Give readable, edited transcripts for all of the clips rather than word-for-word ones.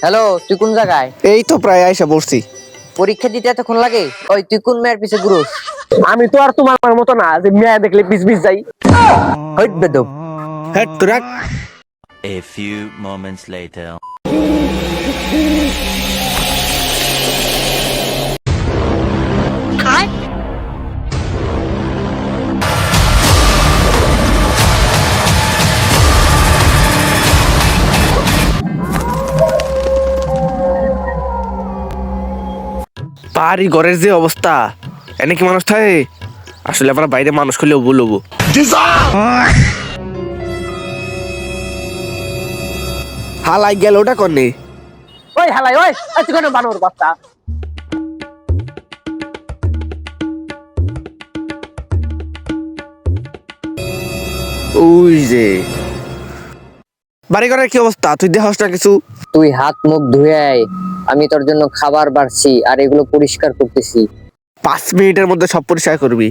Hello, তুই কোন জায়গায়? এই তো প্রায় আইসা বসছি। পরীক্ষা দিতে এতক্ষণ লাগে? ওই তুই কোন মেয়ের পিছে ঘুরোস? আমি তো আর তোমার মতো না যে মেয়ে দেখলে পিছ পিছ যাই। হইট বেদব। হ্যাঁ তোরা A few moments later. বাড়ি ঘরের যে অবস্থা, এনে কি মানুষ থাকে? আসলে আমরা বাইরে মানুষ করলেও বলবো। হালাই গেল ওটা কনে? ওই হালাই ওই তুই কেন বানর বাচ্চা? ওই যে বাড়ি ঘরের কি অবস্থা, তুই দেখাস না কিছু? তুই হাত মুখ ধুয়ে আয়, আমি তোর জন্য খাবার বাড়ছি আর এগুলো পরিষ্কার করতেছি। 5 মিনিটের মধ্যে সব পরিষ্কার করবি।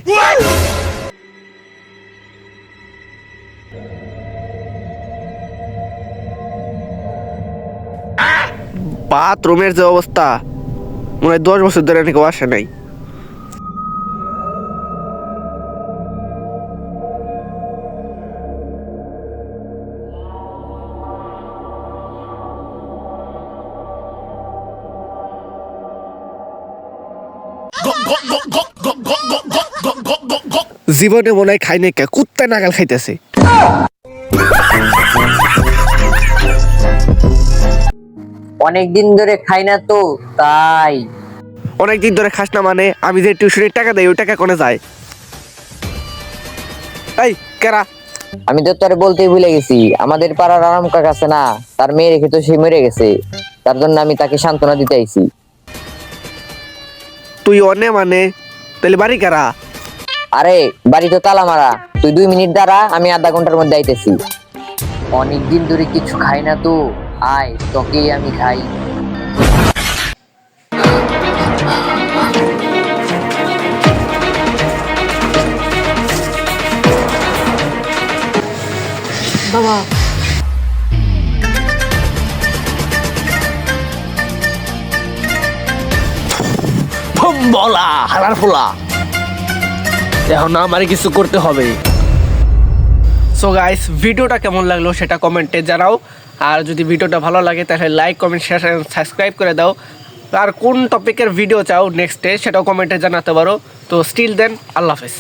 বাথরুমের যে অবস্থা, মনে হয় 10 বছর ধরে নাকি আসে নাই। জীবনে মনে হয় খাই নাই, কুত্তা নাগাল খাইতেছে। অনেকদিন ধরে খাই না তো তাই। অনেকদিন ধরে খাস না মানে? আমি যে টিউশনের টাকা দেই ওই টাকা কোনে যায়? এই কেরা? আমি তো তোরে বলতেই ভুলে গেছি, আমাদের পাড়ার আরাম কাকা আছে না, তার মেয়ে রেখে তো সে মরে গেছে, তার জন্য আমি তাকে সান্ত্বনা দিতে আইছি। তুই অনে মানে? তাহলে বাড়ি কেরা? আরে বাড়ি তো তালা মারা, তুই 2 মিনিট দাঁড়া, আমি আধা ঘন্টার মধ্যে আইতেছি। অনেকদিন ধরে কিছু খাই না তো, আয় তোকেই আমি খাই। বাবা বলা হারার ফোলা, এখন আমারে কিছু করতে হবে। সো গাইস, ভিডিওটা কেমন লাগলো সেটা কমেন্টে জানাও। আর যদি ভিডিওটা ভালো লাগে তাহলে লাইক কমেন্ট শেয়ার সাবস্ক্রাইব করে দাও। আর কোন টপিকের ভিডিও চাও নেক্সটে সেটাও কমেন্টে জানাতে পারো। তো স্টিল দেন, আল্লাহ হাফেজ।